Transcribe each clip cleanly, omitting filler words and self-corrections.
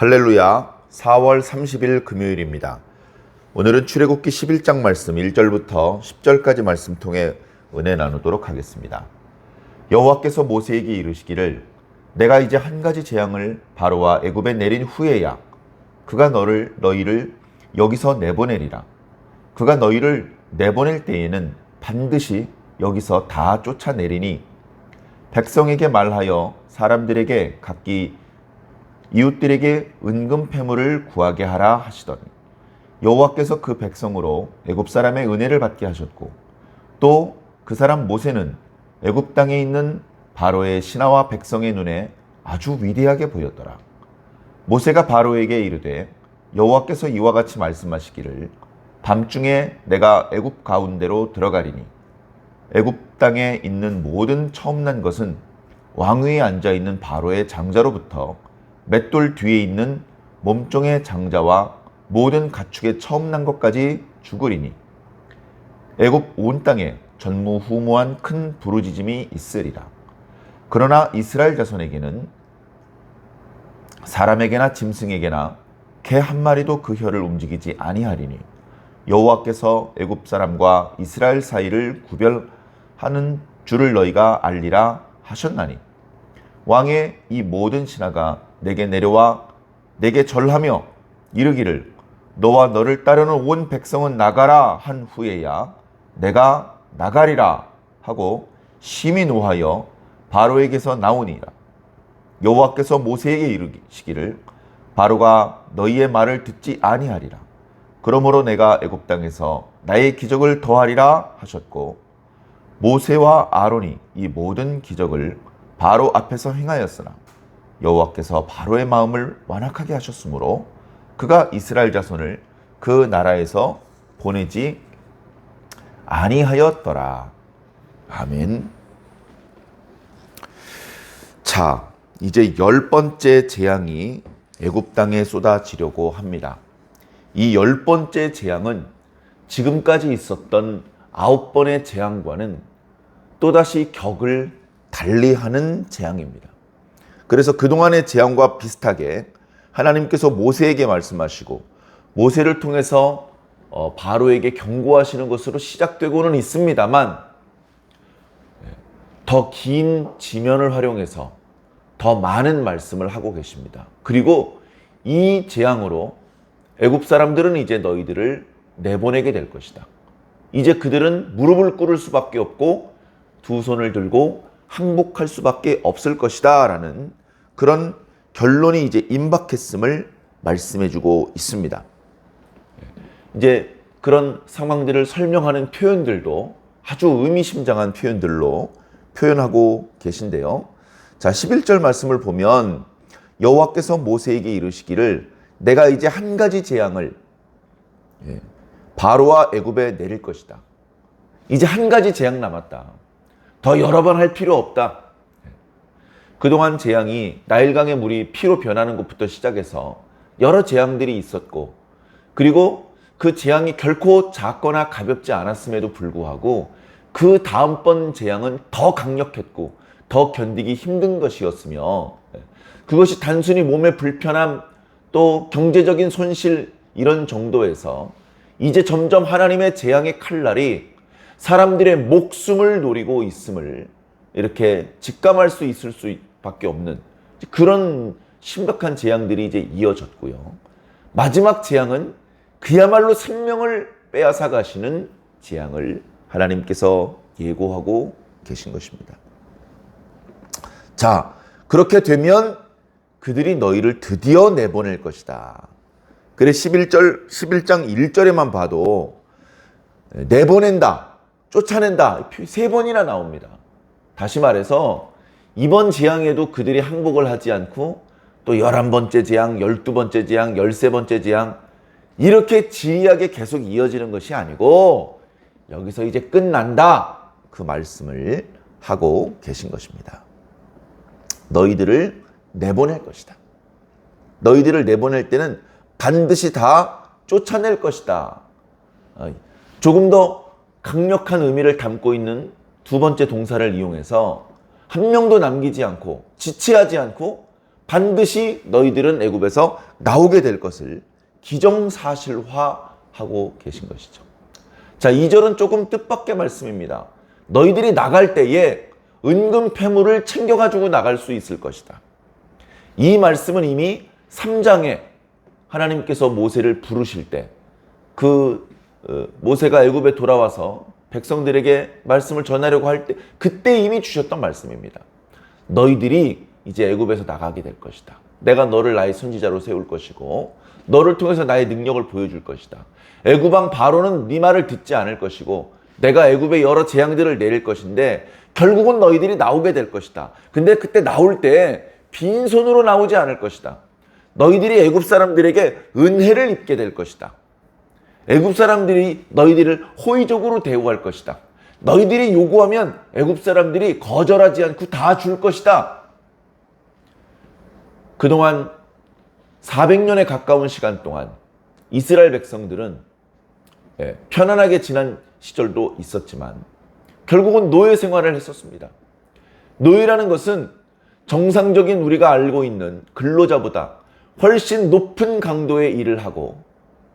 할렐루야. 4월 30일 금요일입니다. 오늘은 출애굽기 11장 말씀 1절부터 10절까지 말씀 통해 은혜 나누도록 하겠습니다. 여호와께서 모세에게 이르시기를 내가 이제 한 가지 재앙을 바로와 애굽에 내린 후에야 그가 너희를 여기서 내보내리라. 그가 너희를 내보낼 때에는 반드시 여기서 다 쫓아내리니 백성에게 말하여 사람들에게 각기 이웃들에게 은금 패물을 구하게 하라 하시더니 여호와께서 그 백성으로 애굽 사람의 은혜를 받게 하셨고 또 그 사람 모세는 애굽 땅에 있는 바로의 신하와 백성의 눈에 아주 위대하게 보였더라. 모세가 바로에게 이르되 여호와께서 이와 같이 말씀하시기를 밤중에 내가 애굽 가운데로 들어가리니 애굽 땅에 있는 모든 처음 난 것은 왕위에 앉아 있는 바로의 장자로부터 맷돌 뒤에 있는 몸종의 장자와 모든 가축의 처음 난 것까지 죽으리니 애굽 온 땅에 전무후무한 큰 부르짖음이 있으리라. 그러나 이스라엘 자손에게는 사람에게나 짐승에게나 개 한 마리도 그 혀를 움직이지 아니하리니 여호와께서 애굽 사람과 이스라엘 사이를 구별하는 줄을 너희가 알리라 하셨나니 왕의 이 모든 신하가 내게 내려와 내게 절하며 이르기를 너와 너를 따르는 온 백성은 나가라 한 후에야 내가 나가리라 하고 심히 노하여 바로에게서 나오니라. 여호와께서 모세에게 이르시기를 바로가 너희의 말을 듣지 아니하리라. 그러므로 내가 애굽 땅에서 나의 기적을 더하리라 하셨고 모세와 아론이 이 모든 기적을 바로 앞에서 행하였으나 여호와께서 바로의 마음을 완악하게 하셨으므로 그가 이스라엘 자손을 그 나라에서 보내지 아니하였더라. 아멘. 자, 이제 10번째 재앙이 애굽 땅에 쏟아지려고 합니다. 이 10번째 재앙은 지금까지 있었던 9번의 재앙과는 또다시 격을 달리하는 재앙입니다. 그래서 그동안의 재앙과 비슷하게 하나님께서 모세에게 말씀하시고 모세를 통해서 바로에게 경고하시는 것으로 시작되고는 있습니다만 더 긴 지면을 활용해서 더 많은 말씀을 하고 계십니다. 그리고 이 재앙으로 애굽 사람들은 이제 너희들을 내보내게 될 것이다. 이제 그들은 무릎을 꿇을 수밖에 없고 두 손을 들고 항복할 수밖에 없을 것이다 라는 그런 결론이 이제 임박했음을 말씀해주고 있습니다. 이제 그런 상황들을 설명하는 표현들도 아주 의미심장한 표현들로 표현하고 계신데요. 자, 11절 말씀을 보면 여호와께서 모세에게 이르시기를 내가 이제 한 가지 재앙을 바로와 애굽에 내릴 것이다. 이제 한 가지 재앙 남았다. 더 여러 번 할 필요 없다. 그동안 재앙이 나일강의 물이 피로 변하는 것부터 시작해서 여러 재앙들이 있었고 그리고 그 재앙이 결코 작거나 가볍지 않았음에도 불구하고 그 다음번 재앙은 더 강력했고 더 견디기 힘든 것이었으며 그것이 단순히 몸의 불편함 또 경제적인 손실 이런 정도에서 이제 점점 하나님의 재앙의 칼날이 사람들의 목숨을 노리고 있음을 이렇게 직감할 수 있을 수밖에 없는 그런 심각한 재앙들이 이제 이어졌고요. 마지막 재앙은 그야말로 생명을 빼앗아 가시는 재앙을 하나님께서 예고하고 계신 것입니다. 자, 그렇게 되면 그들이 너희를 드디어 내보낼 것이다. 그래 11장 1절에만 봐도 내보낸다, 쫓아낸다 3번이나 나옵니다. 다시 말해서 이번 재앙에도 그들이 항복을 하지 않고 또 11번째 재앙, 12번째 재앙, 13번째 재앙 이렇게 지리하게 계속 이어지는 것이 아니고 여기서 이제 끝난다 그 말씀을 하고 계신 것입니다. 너희들을 내보낼 것이다. 너희들을 내보낼 때는 반드시 다 쫓아낼 것이다. 조금 더 강력한 의미를 담고 있는 두 번째 동사를 이용해서 한 명도 남기지 않고 지체하지 않고 반드시 너희들은 애굽에서 나오게 될 것을 기정사실화하고 계신 것이죠. 자, 2절은 조금 뜻밖의 말씀입니다. 너희들이 나갈 때에 은금 패물을 챙겨가지고 나갈 수 있을 것이다. 이 말씀은 이미 3장에 하나님께서 모세를 부르실 때 모세가 애굽에 돌아와서 백성들에게 말씀을 전하려고 할 때 그때 이미 주셨던 말씀입니다. 너희들이 이제 애굽에서 나가게 될 것이다. 내가 너를 나의 선지자로 세울 것이고 너를 통해서 나의 능력을 보여줄 것이다. 애굽 왕 바로는 네 말을 듣지 않을 것이고 내가 애굽에 여러 재앙들을 내릴 것인데 결국은 너희들이 나오게 될 것이다. 근데 그때 나올 때 빈손으로 나오지 않을 것이다. 너희들이 애굽 사람들에게 은혜를 입게 될 것이다. 애굽 사람들이 너희들을 호의적으로 대우할 것이다. 너희들이 요구하면 애굽 사람들이 거절하지 않고 다 줄 것이다. 그동안 400년에 가까운 시간 동안 이스라엘 백성들은 편안하게 지난 시절도 있었지만 결국은 노예 생활을 했었습니다. 노예라는 것은 정상적인 우리가 알고 있는 근로자보다 훨씬 높은 강도의 일을 하고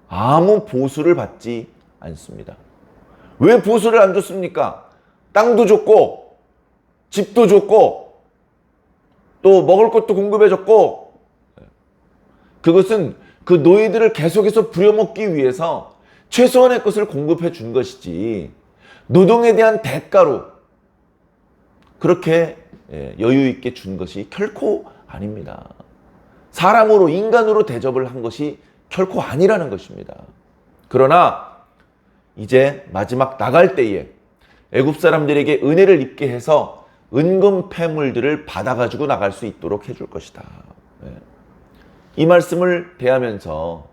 아무 보수를 받지 않습니다. 왜 보수를 안 줬습니까? 땅도 줬고 집도 줬고 또 먹을 것도 공급해 줬고 그것은 그 노예들을 계속해서 부려먹기 위해서 최소한의 것을 공급해 준 것이지 노동에 대한 대가로 그렇게 여유 있게 준 것이 결코 아닙니다. 사람으로 인간으로 대접을 한 것이 결코 아니라는 것입니다. 그러나 이제 마지막 나갈 때에 애굽 사람들에게 은혜를 입게 해서 은금 패물들을 받아가지고 나갈 수 있도록 해줄 것이다. 이 말씀을 대하면서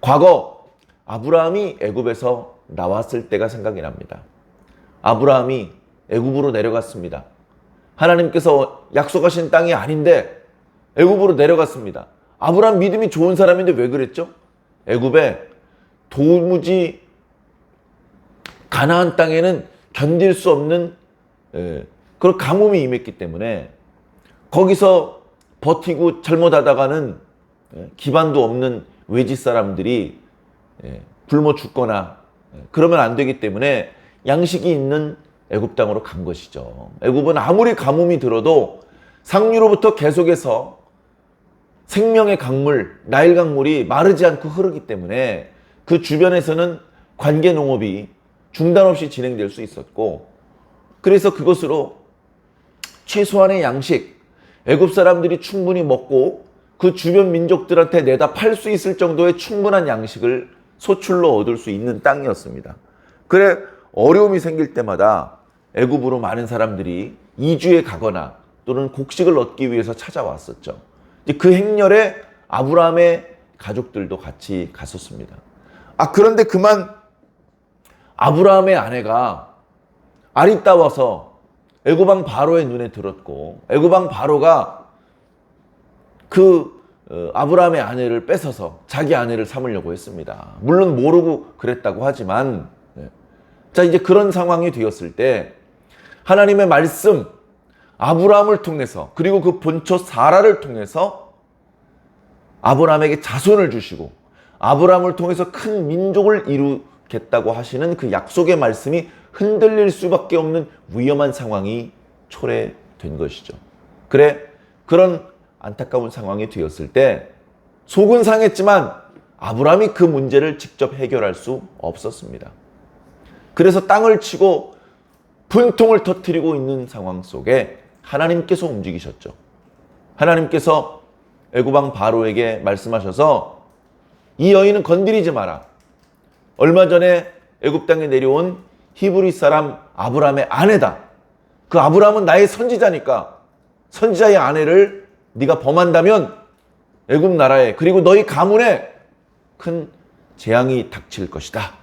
과거 아브라함이 애굽에서 나왔을 때가 생각이 납니다. 아브라함이 애굽으로 내려갔습니다. 하나님께서 약속하신 땅이 아닌데 애굽으로 내려갔습니다. 아브라함 믿음이 좋은 사람인데 왜 그랬죠? 애굽에 도무지 가나안 땅에는 견딜 수 없는 그런 가뭄이 임했기 때문에 거기서 버티고 잘못하다가는 기반도 없는 외지 사람들이 굶어 죽거나 그러면 안 되기 때문에 양식이 있는 애굽 땅으로 간 것이죠. 애굽은 아무리 가뭄이 들어도 상류로부터 계속해서 생명의 강물, 나일 강물이 마르지 않고 흐르기 때문에 그 주변에서는 관계 농업이 중단 없이 진행될 수 있었고 그래서 그것으로 최소한의 양식, 애굽 사람들이 충분히 먹고 그 주변 민족들한테 내다 팔 수 있을 정도의 충분한 양식을 소출로 얻을 수 있는 땅이었습니다. 그래 어려움이 생길 때마다 애굽으로 많은 사람들이 이주에 가거나 또는 곡식을 얻기 위해서 찾아왔었죠. 그 행렬에 아브라함의 가족들도 같이 갔었습니다. 그런데 그만 아브라함의 아내가 아리따워서 애굽 왕 바로의 눈에 들었고 애굽 왕 바로가 아브라함의 아내를 뺏어서 자기 아내를 삼으려고 했습니다. 물론 모르고 그랬다고 하지만 자 이제 그런 상황이 되었을 때 하나님의 말씀 아브라함을 통해서 그리고 그 본처 사라를 통해서 아브라함에게 자손을 주시고 아브라함을 통해서 큰 민족을 이루겠다고 하시는 그 약속의 말씀이 흔들릴 수밖에 없는 위험한 상황이 초래된 것이죠. 그래 그런 안타까운 상황이 되었을 때 속은 상했지만 아브라함이 그 문제를 직접 해결할 수 없었습니다. 그래서 땅을 치고 분통을 터뜨리고 있는 상황 속에 하나님께서 움직이셨죠. 하나님께서 애굽 왕 바로에게 말씀하셔서 이 여인은 건드리지 마라. 얼마 전에 애굽 땅에 내려온 히브리 사람 아브라함의 아내다. 그 아브라함은 나의 선지자니까 선지자의 아내를 네가 범한다면 애굽 나라에 그리고 너희 가문에 큰 재앙이 닥칠 것이다.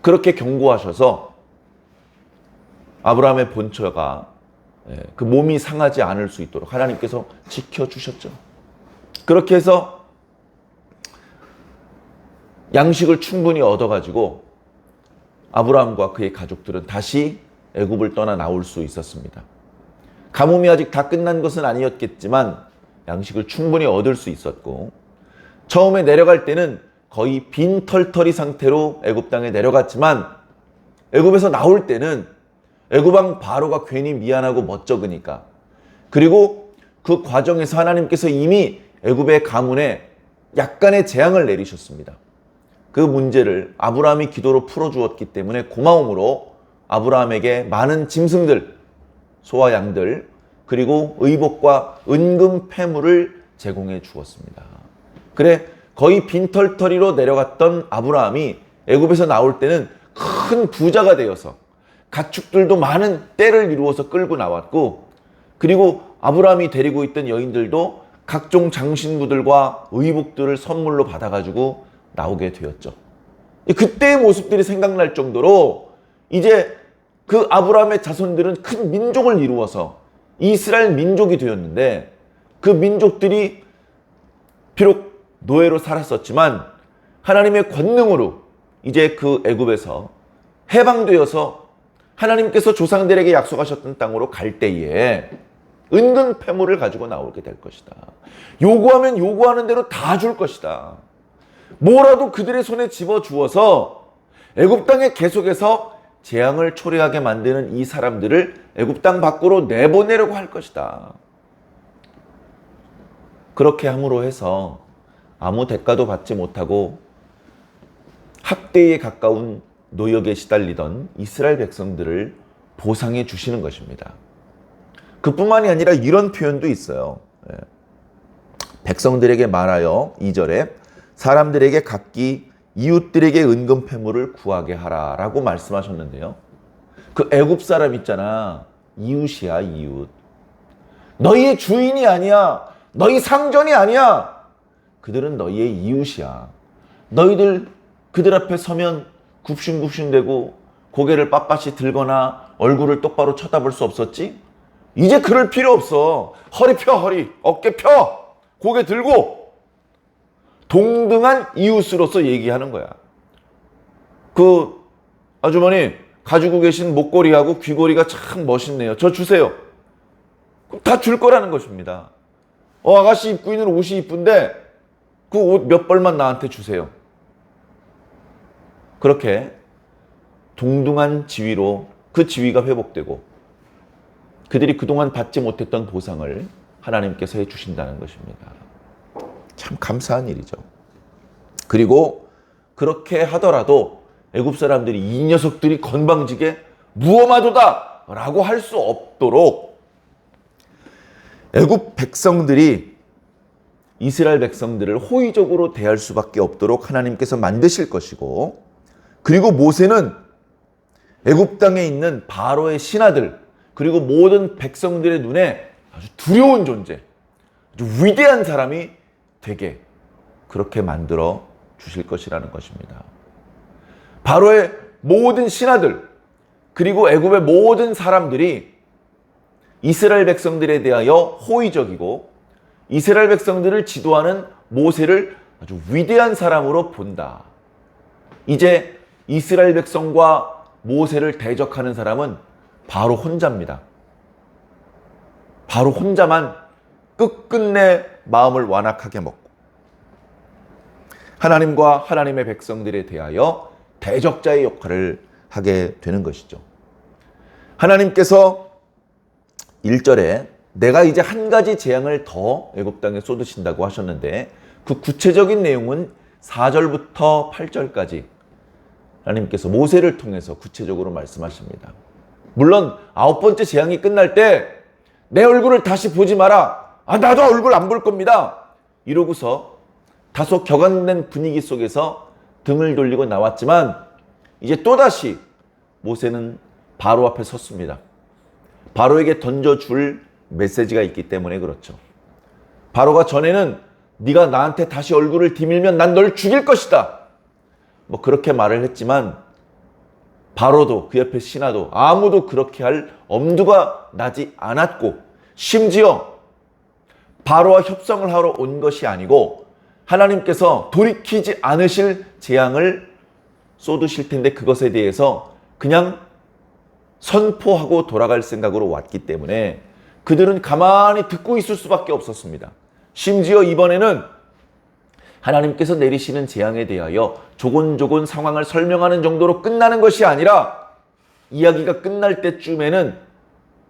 그렇게 경고하셔서 아브라함의 본처가 그 몸이 상하지 않을 수 있도록 하나님께서 지켜주셨죠. 그렇게 해서 양식을 충분히 얻어가지고 아브라함과 그의 가족들은 다시 애굽을 떠나 나올 수 있었습니다. 가뭄이 아직 다 끝난 것은 아니었겠지만 양식을 충분히 얻을 수 있었고, 처음에 내려갈 때는 거의 빈털터리 상태로 애굽 땅에 내려갔지만, 애굽에서 나올 때는 애굽 왕 바로가 괜히 미안하고 멋쩍으니까, 그리고 그 과정에서 하나님께서 이미 애굽의 가문에 약간의 재앙을 내리셨습니다. 그 문제를 아브라함이 기도로 풀어주었기 때문에 고마움으로 아브라함에게 많은 짐승들, 소와 양들, 그리고 의복과 은금 패물을 제공해 주었습니다. 그래, 거의 빈털터리로 내려갔던 아브라함이 애굽에서 나올 때는 큰 부자가 되어서 가축들도 많은 떼를 이루어서 끌고 나왔고, 그리고 아브라함이 데리고 있던 여인들도 각종 장신구들과 의복들을 선물로 받아가지고 나오게 되었죠. 그때의 모습들이 생각날 정도로 이제 그 아브라함의 자손들은 큰 민족을 이루어서 이스라엘 민족이 되었는데, 그 민족들이 비록 노예로 살았었지만 하나님의 권능으로 이제 그 애굽에서 해방되어서 하나님께서 조상들에게 약속하셨던 땅으로 갈 때에 은근 패물을 가지고 나오게 될 것이다. 요구하면 요구하는 대로 다 줄 것이다. 뭐라도 그들의 손에 집어주어서 애굽 땅에 계속해서 재앙을 초래하게 만드는 이 사람들을 애굽 땅 밖으로 내보내려고 할 것이다. 그렇게 함으로 해서 아무 대가도 받지 못하고 학대에 가까운 노역에 시달리던 이스라엘 백성들을 보상해 주시는 것입니다. 그뿐만이 아니라 이런 표현도 있어요. 백성들에게 말하여 2절에 사람들에게 각기 이웃들에게 은금 패물을 구하게 하라 라고 말씀하셨는데요. 그 애굽 사람 있잖아. 이웃이야, 이웃. 너희의 주인이 아니야. 너희 상전이 아니야. 그들은 너희의 이웃이야. 너희들 그들 앞에 서면 굽신굽신대고 고개를 빳빳이 들거나 얼굴을 똑바로 쳐다볼 수 없었지? 이제 그럴 필요 없어. 허리 펴, 허리. 어깨 펴. 고개 들고. 동등한 이웃으로서 얘기하는 거야. 그 아주머니 가지고 계신 목걸이하고 귀걸이가 참 멋있네요. 저 주세요. 다 줄 거라는 것입니다. 아가씨 입고 있는 옷이 이쁜데 그 옷 몇 벌만 나한테 주세요. 그렇게 동등한 지위로 그 지위가 회복되고 그들이 그동안 받지 못했던 보상을 하나님께서 해주신다는 것입니다. 참 감사한 일이죠. 그리고 그렇게 하더라도 애굽 사람들이 이 녀석들이 건방지게 무엄하도다 라고 할 수 없도록 애굽 백성들이 이스라엘 백성들을 호의적으로 대할 수밖에 없도록 하나님께서 만드실 것이고, 그리고 모세는 애굽 땅에 있는 바로의 신하들 그리고 모든 백성들의 눈에 아주 두려운 존재, 아주 위대한 사람이 되게 그렇게 만들어 주실 것이라는 것입니다. 바로의 모든 신하들 그리고 애굽의 모든 사람들이 이스라엘 백성들에 대하여 호의적이고 이스라엘 백성들을 지도하는 모세를 아주 위대한 사람으로 본다. 이제 이스라엘 백성과 모세를 대적하는 사람은 바로 혼자입니다. 바로 혼자만 끝끝내 마음을 완악하게 먹고 하나님과 하나님의 백성들에 대하여 대적자의 역할을 하게 되는 것이죠. 하나님께서 1절에 내가 이제 한 가지 재앙을 더 애굽 땅에 쏟으신다고 하셨는데 그 구체적인 내용은 4절부터 8절까지 하나님께서 모세를 통해서 구체적으로 말씀하십니다. 물론 9번째 재앙이 끝날 때 내 얼굴을 다시 보지 마라. 나도 얼굴 안 볼 겁니다. 이러고서 다소 격앙된 분위기 속에서 등을 돌리고 나왔지만 이제 또다시 모세는 바로 앞에 섰습니다. 바로에게 던져줄 메시지가 있기 때문에 그렇죠. 바로가 전에는 네가 나한테 다시 얼굴을 디밀면 난 널 죽일 것이다. 그렇게 말을 했지만 바로도 그 옆에 신하도 아무도 그렇게 할 엄두가 나지 않았고, 심지어 바로와 협상을 하러 온 것이 아니고 하나님께서 돌이키지 않으실 재앙을 쏟으실 텐데 그것에 대해서 그냥 선포하고 돌아갈 생각으로 왔기 때문에 그들은 가만히 듣고 있을 수밖에 없었습니다. 심지어 이번에는 하나님께서 내리시는 재앙에 대하여 조곤조곤 상황을 설명하는 정도로 끝나는 것이 아니라 이야기가 끝날 때쯤에는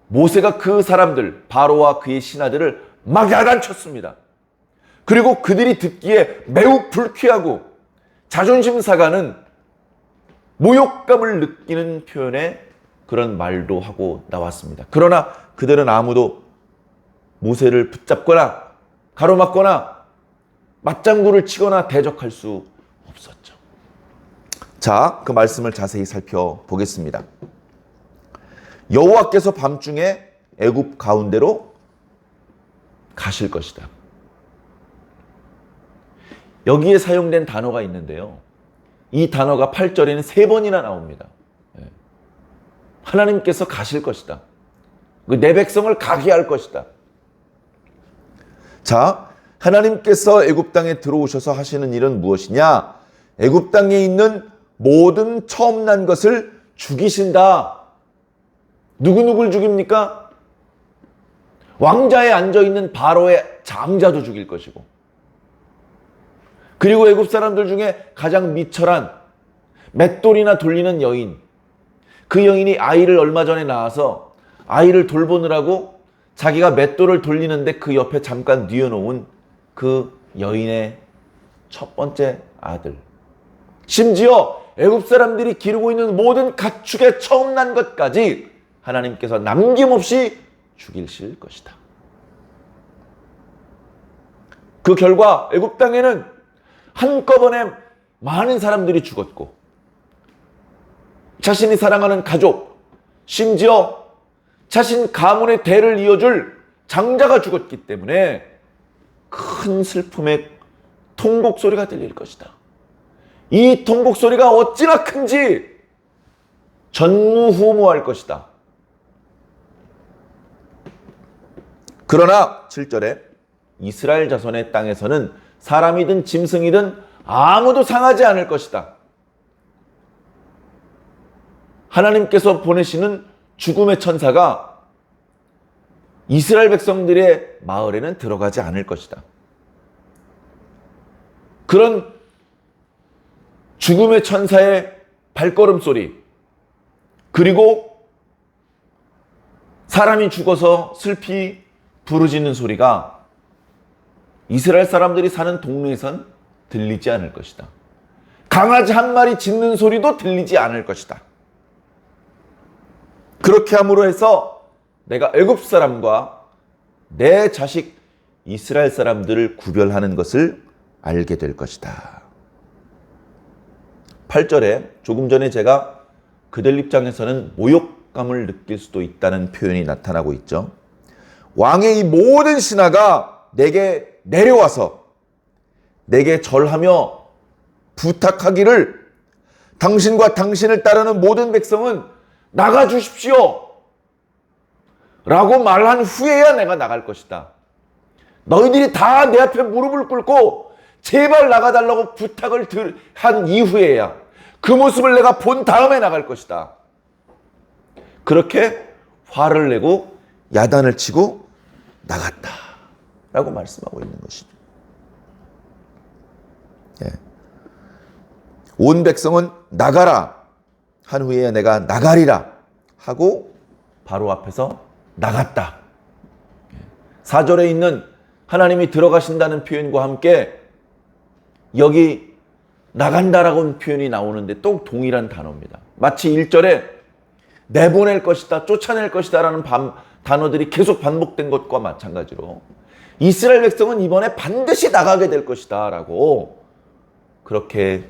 모세가 그 사람들, 바로와 그의 신하들을 막 야단쳤습니다. 그리고 그들이 듣기에 매우 불쾌하고 자존심 상하는 모욕감을 느끼는 표현의 그런 말도 하고 나왔습니다. 그러나 그들은 아무도 모세를 붙잡거나 가로막거나 맞장구를 치거나 대적할 수 없었죠. 자, 그 말씀을 자세히 살펴보겠습니다. 여호와께서 밤중에 애굽 가운데로 가실 것이다. 여기에 사용된 단어가 있는데요. 이 단어가 8절에는 3번이나 나옵니다. 하나님께서 가실 것이다. 내 백성을 가게 할 것이다. 자, 하나님께서 애굽 땅에 들어오셔서 하시는 일은 무엇이냐? 애굽 땅에 있는 모든 처음 난 것을 죽이신다. 누구누구를 죽입니까? 왕자에 앉아있는 바로의 장자도 죽일 것이고, 그리고 애굽 사람들 중에 가장 미철한 맷돌이나 돌리는 여인, 그 여인이 아이를 얼마 전에 낳아서 아이를 돌보느라고 자기가 맷돌을 돌리는데 그 옆에 잠깐 뉘어놓은 그 여인의 첫 번째 아들, 심지어 애굽 사람들이 기르고 있는 모든 가축의 처음 난 것까지 하나님께서 남김없이 죽이실 것이다. 그 결과 애굽 땅에는 한꺼번에 많은 사람들이 죽었고, 자신이 사랑하는 가족, 심지어 자신 가문의 대를 이어줄 장자가 죽었기 때문에 큰 슬픔의 통곡 소리가 들릴 것이다. 이 통곡 소리가 어찌나 큰지 전무후무할 것이다. 그러나 7절에 이스라엘 자손의 땅에서는 사람이든 짐승이든 아무도 상하지 않을 것이다. 하나님께서 보내시는 죽음의 천사가 이스라엘 백성들의 마을에는 들어가지 않을 것이다. 그런 죽음의 천사의 발걸음 소리, 그리고 사람이 죽어서 슬피 부르짖는 소리가 이스라엘 사람들이 사는 동네에선 들리지 않을 것이다. 강아지 한 마리 짖는 소리도 들리지 않을 것이다. 그렇게 함으로 해서 내가 애굽 사람과 내 자식 이스라엘 사람들을 구별하는 것을 알게 될 것이다. 8절에 조금 전에 제가 그들 입장에서는 모욕감을 느낄 수도 있다는 표현이 나타나고 있죠. 왕의 이 모든 신하가 내게 내려와서 내게 절하며 부탁하기를 당신과 당신을 따르는 모든 백성은 나가 주십시오 라고 말한 후에야 내가 나갈 것이다. 너희들이 다 내 앞에 무릎을 꿇고 제발 나가달라고 부탁을 한 이후에야, 그 모습을 내가 본 다음에 나갈 것이다. 그렇게 화를 내고 야단을 치고 나갔다 라고 말씀하고 있는 것이죠. 예. 온 백성은 나가라 한 후에 내가 나가리라 하고 바로 앞에서 나갔다. 4절에 있는 하나님이 들어가신다는 표현과 함께 여기 나간다라고 표현이 나오는데 또 동일한 단어입니다. 마치 1절에 내보낼 것이다, 쫓아낼 것이다 라는 단어들이 계속 반복된 것과 마찬가지로 이스라엘 백성은 이번에 반드시 나가게 될 것이다 라고 그렇게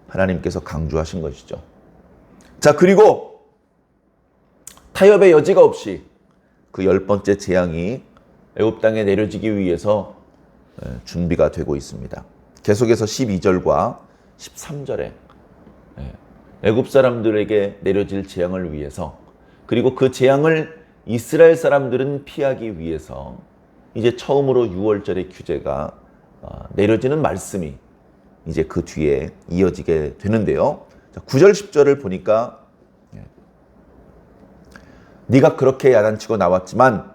하나님께서 강조하신 것이죠. 자, 그리고 타협의 여지가 없이 그 10번째 재앙이 애굽 땅에 내려지기 위해서 준비가 되고 있습니다. 계속해서 12절과 13절에 애굽 사람들에게 내려질 재앙을 위해서, 그리고 그 재앙을 이스라엘 사람들은 피하기 위해서 이제 처음으로 6월절의 규제가 내려지는 말씀이 이제 그 뒤에 이어지게 되는데요. 9절 10절을 보니까 네가 그렇게 야단치고 나왔지만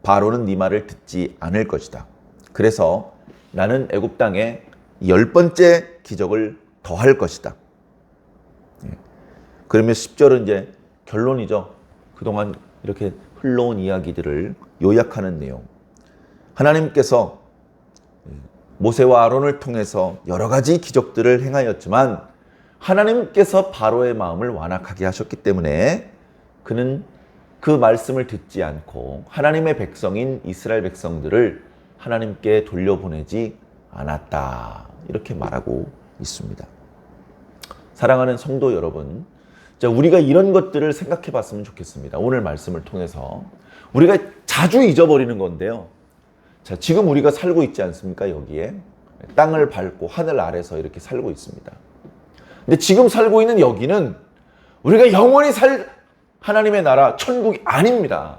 바로는 네 말을 듣지 않을 것이다. 그래서 나는 애굽 땅에 10번째 기적을 더할 것이다. 그러면 10절은 이제 결론이죠. 그동안 이렇게 흘러온 이야기들을 요약하는 내용. 하나님께서 모세와 아론을 통해서 여러 가지 기적들을 행하였지만 하나님께서 바로의 마음을 완악하게 하셨기 때문에 그는 그 말씀을 듣지 않고 하나님의 백성인 이스라엘 백성들을 하나님께 돌려보내지 않았다. 이렇게 말하고 있습니다. 사랑하는 성도 여러분, 자, 우리가 이런 것들을 생각해 봤으면 좋겠습니다. 오늘 말씀을 통해서. 우리가 자주 잊어버리는 건데요. 자, 지금 우리가 살고 있지 않습니까? 여기에. 땅을 밟고 하늘 아래서 이렇게 살고 있습니다. 근데 지금 살고 있는 여기는 우리가 영원히 살 하나님의 나라, 천국이 아닙니다.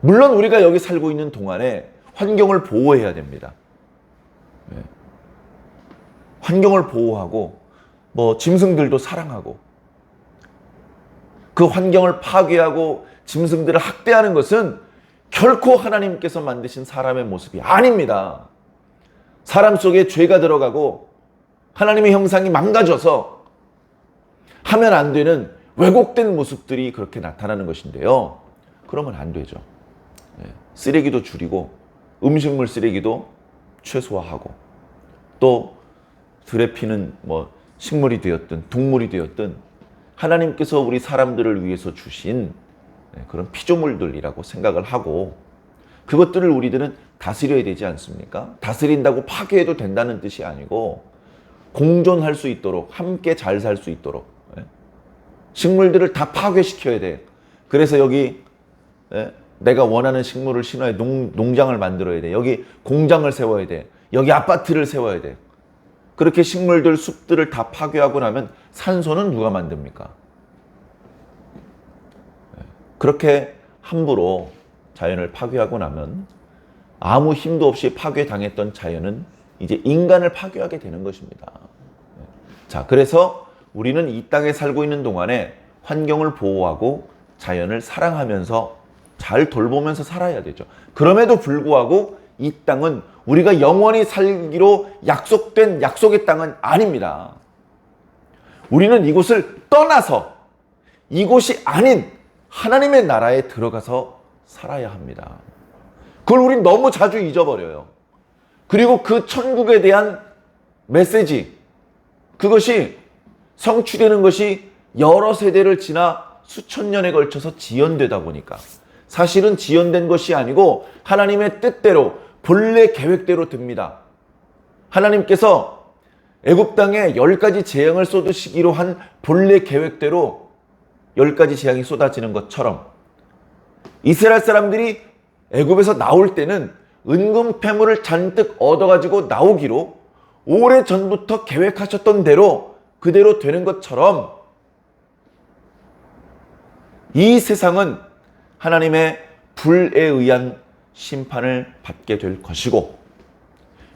물론 우리가 여기 살고 있는 동안에 환경을 보호해야 됩니다. 환경을 보호하고 짐승들도 사랑하고 그 환경을 파괴하고 짐승들을 학대하는 것은 결코 하나님께서 만드신 사람의 모습이 아닙니다. 사람 속에 죄가 들어가고 하나님의 형상이 망가져서 하면 안 되는 왜곡된 모습들이 그렇게 나타나는 것인데요. 그러면 안 되죠. 쓰레기도 줄이고 음식물 쓰레기도 최소화하고 또 들에 피는 식물이 되었든 동물이 되었든 하나님께서 우리 사람들을 위해서 주신 그런 피조물들이라고 생각을 하고 그것들을 우리들은 다스려야 되지 않습니까? 다스린다고 파괴해도 된다는 뜻이 아니고 공존할 수 있도록 함께 잘 살 수 있도록 식물들을 다 파괴시켜야 돼. 그래서 여기 내가 원하는 식물을 심어야 농장을 만들어야 돼. 여기 공장을 세워야 돼. 여기 아파트를 세워야 돼. 그렇게 식물들, 숲들을 다 파괴하고 나면 산소는 누가 만듭니까? 그렇게 함부로 자연을 파괴하고 나면 아무 힘도 없이 파괴당했던 자연은 이제 인간을 파괴하게 되는 것입니다. 자, 그래서 우리는 이 땅에 살고 있는 동안에 환경을 보호하고 자연을 사랑하면서 잘 돌보면서 살아야 되죠. 그럼에도 불구하고 이 땅은 우리가 영원히 살기로 약속된 약속의 땅은 아닙니다. 우리는 이곳을 떠나서 이곳이 아닌 하나님의 나라에 들어가서 살아야 합니다. 그걸 우린 너무 자주 잊어버려요. 그리고 그 천국에 대한 메시지, 그것이 성취되는 것이 여러 세대를 지나 수천 년에 걸쳐서 지연되다 보니까 사실은 지연된 것이 아니고 하나님의 뜻대로 본래 계획대로 됩니다. 하나님께서 애굽 땅에 10가지 재앙을 쏟으시기로 한 본래 계획대로 10가지 재앙이 쏟아지는 것처럼 이스라엘 사람들이 애굽에서 나올 때는 은금 패물을 잔뜩 얻어가지고 나오기로 오래전부터 계획하셨던 대로 그대로 되는 것처럼 이 세상은 하나님의 불에 의한 심판을 받게 될 것이고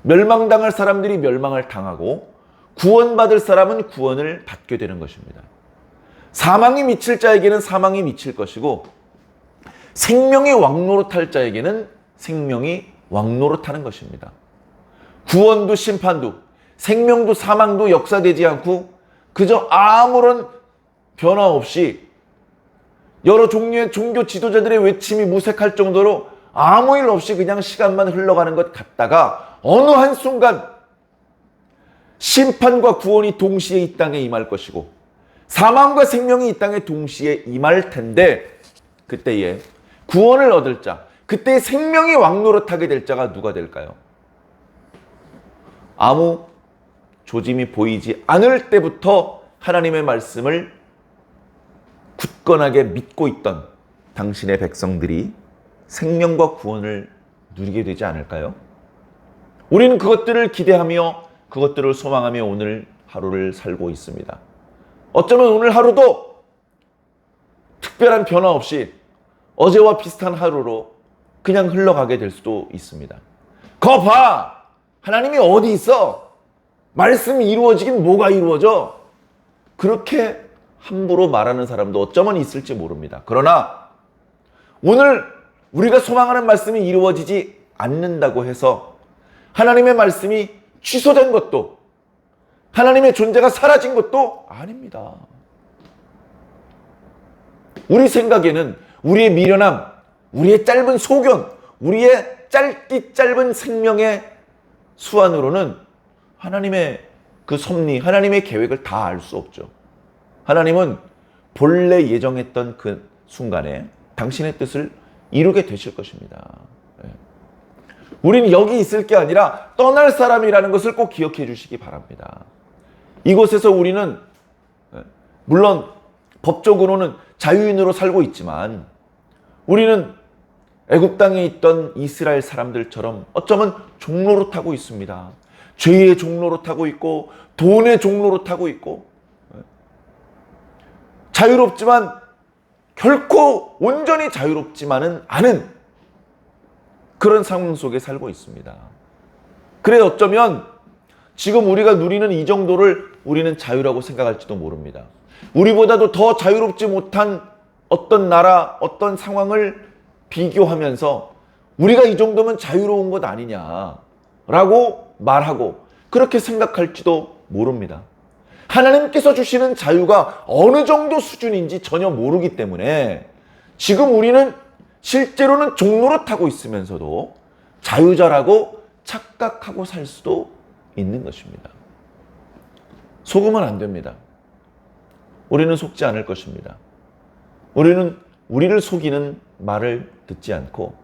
멸망당할 사람들이 멸망을 당하고 구원받을 사람은 구원을 받게 되는 것입니다. 사망이 미칠 자에게는 사망이 미칠 것이고 생명의 왕노릇할 자에게는 생명이 왕노릇하는 것입니다. 구원도 심판도 생명도 사망도 역사되지 않고 그저 아무런 변화 없이 여러 종류의 종교 지도자들의 외침이 무색할 정도로 아무 일 없이 그냥 시간만 흘러가는 것 같다가 어느 한순간 심판과 구원이 동시에 이 땅에 임할 것이고 사망과 생명이 이 땅에 동시에 임할 텐데 그때에 구원을 얻을 자, 그때 생명이 왕노릇하게 될 자가 누가 될까요? 아무 조짐이 보이지 않을 때부터 하나님의 말씀을 굳건하게 믿고 있던 당신의 백성들이 생명과 구원을 누리게 되지 않을까요? 우리는 그것들을 기대하며 그것들을 소망하며 오늘 하루를 살고 있습니다. 어쩌면 오늘 하루도 특별한 변화 없이 어제와 비슷한 하루로 그냥 흘러가게 될 수도 있습니다. 거 봐! 하나님이 어디 있어? 말씀이 이루어지긴 뭐가 이루어져? 그렇게 함부로 말하는 사람도 어쩌면 있을지 모릅니다. 그러나 오늘 우리가 소망하는 말씀이 이루어지지 않는다고 해서 하나님의 말씀이 취소된 것도, 하나님의 존재가 사라진 것도 아닙니다. 우리 생각에는 우리의 미련함, 우리의 짧은 소견, 우리의 짧은 생명의 수완으로는 하나님의 그 섭리, 하나님의 계획을 다 알 수 없죠. 하나님은 본래 예정했던 그 순간에 당신의 뜻을 이루게 되실 것입니다. 우리는 여기 있을 게 아니라 떠날 사람이라는 것을 꼭 기억해 주시기 바랍니다. 이곳에서 우리는 물론 법적으로는 자유인으로 살고 있지만 우리는 애굽 땅에 있던 이스라엘 사람들처럼 어쩌면 종로로 타고 있습니다. 죄의 종로로 타고 있고 돈의 종로로 타고 있고 자유롭지만 결코 온전히 자유롭지만은 않은 그런 상황 속에 살고 있습니다. 그래 어쩌면 지금 우리가 누리는 이 정도를 우리는 자유라고 생각할지도 모릅니다. 우리보다도 더 자유롭지 못한 어떤 나라, 어떤 상황을 비교하면서 우리가 이 정도면 자유로운 것 아니냐라고 말하고 그렇게 생각할지도 모릅니다. 하나님께서 주시는 자유가 어느 정도 수준인지 전혀 모르기 때문에 지금 우리는 실제로는 종로를 타고 있으면서도 자유자라고 착각하고 살 수도 있는 것입니다. 속으면 안 됩니다. 우리는 속지 않을 것입니다. 우리는 우리를 속이는 말을 듣지 않고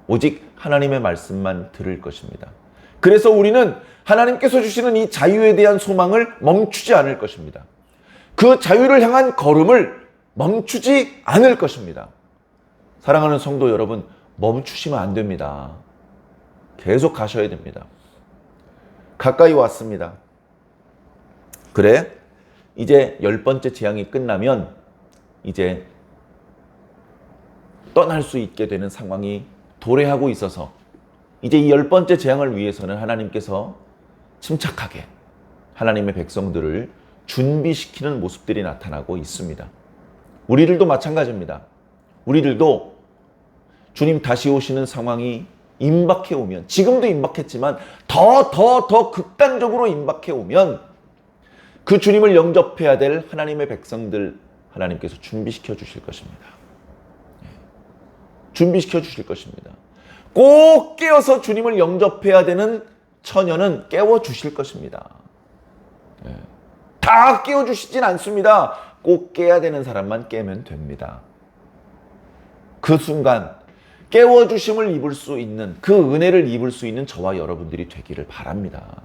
오직 하나님의 말씀만 들을 것입니다. 그래서 우리는 하나님께서 주시는 이 자유에 대한 소망을 멈추지 않을 것입니다. 그 자유를 향한 걸음을 멈추지 않을 것입니다. 사랑하는 성도 여러분, 멈추시면 안 됩니다. 계속 가셔야 됩니다. 가까이 왔습니다. 그래, 이제 10번째 재앙이 끝나면 이제 떠날 수 있게 되는 상황이 도래하고 있어서 이제 이 10번째 재앙을 위해서는 하나님께서 침착하게 하나님의 백성들을 준비시키는 모습들이 나타나고 있습니다. 우리들도 마찬가지입니다. 우리들도 주님 다시 오시는 상황이 임박해 오면, 지금도 임박했지만 더 극단적으로 임박해 오면 그 주님을 영접해야 될 하나님의 백성들 하나님께서 준비시켜 주실 것입니다. 준비시켜 주실 것입니다. 꼭 깨어서 주님을 영접해야 되는 처녀는 깨워주실 것입니다. 다 깨워주시진 않습니다. 꼭 깨야 되는 사람만 깨면 됩니다. 그 순간 깨워주심을 입을 수 있는, 그 은혜를 입을 수 있는 저와 여러분들이 되기를 바랍니다.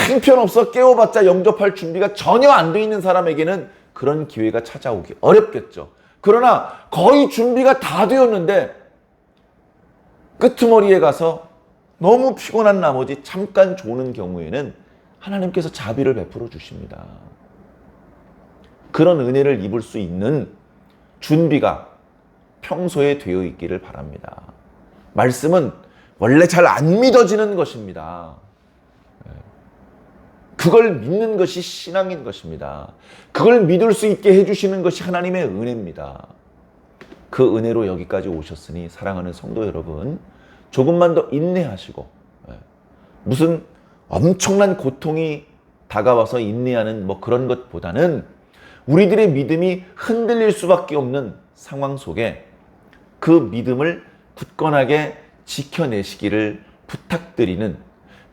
형편없어 깨워봤자 영접할 준비가 전혀 안 돼 있는 사람에게는 그런 기회가 찾아오기 어렵겠죠. 그러나 거의 준비가 다 되었는데 끄트머리에 가서 너무 피곤한 나머지 잠깐 조는 경우에는 하나님께서 자비를 베풀어 주십니다. 그런 은혜를 입을 수 있는 준비가 평소에 되어 있기를 바랍니다. 말씀은 원래 잘 안 믿어지는 것입니다. 그걸 믿는 것이 신앙인 것입니다. 그걸 믿을 수 있게 해주시는 것이 하나님의 은혜입니다. 그 은혜로 여기까지 오셨으니 사랑하는 성도 여러분, 조금만 더 인내하시고, 무슨 엄청난 고통이 다가와서 인내하는 뭐 그런 것보다는 우리들의 믿음이 흔들릴 수밖에 없는 상황 속에 그 믿음을 굳건하게 지켜내시기를 부탁드리는,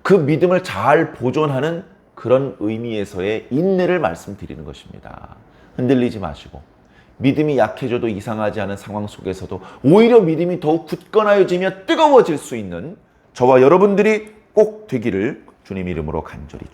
그 믿음을 잘 보존하는 그런 의미에서의 인내를 말씀드리는 것입니다. 흔들리지 마시고 믿음이 약해져도 이상하지 않은 상황 속에서도 오히려 믿음이 더욱 굳건해지며 뜨거워질 수 있는 저와 여러분들이 꼭 되기를 주님 이름으로 간절히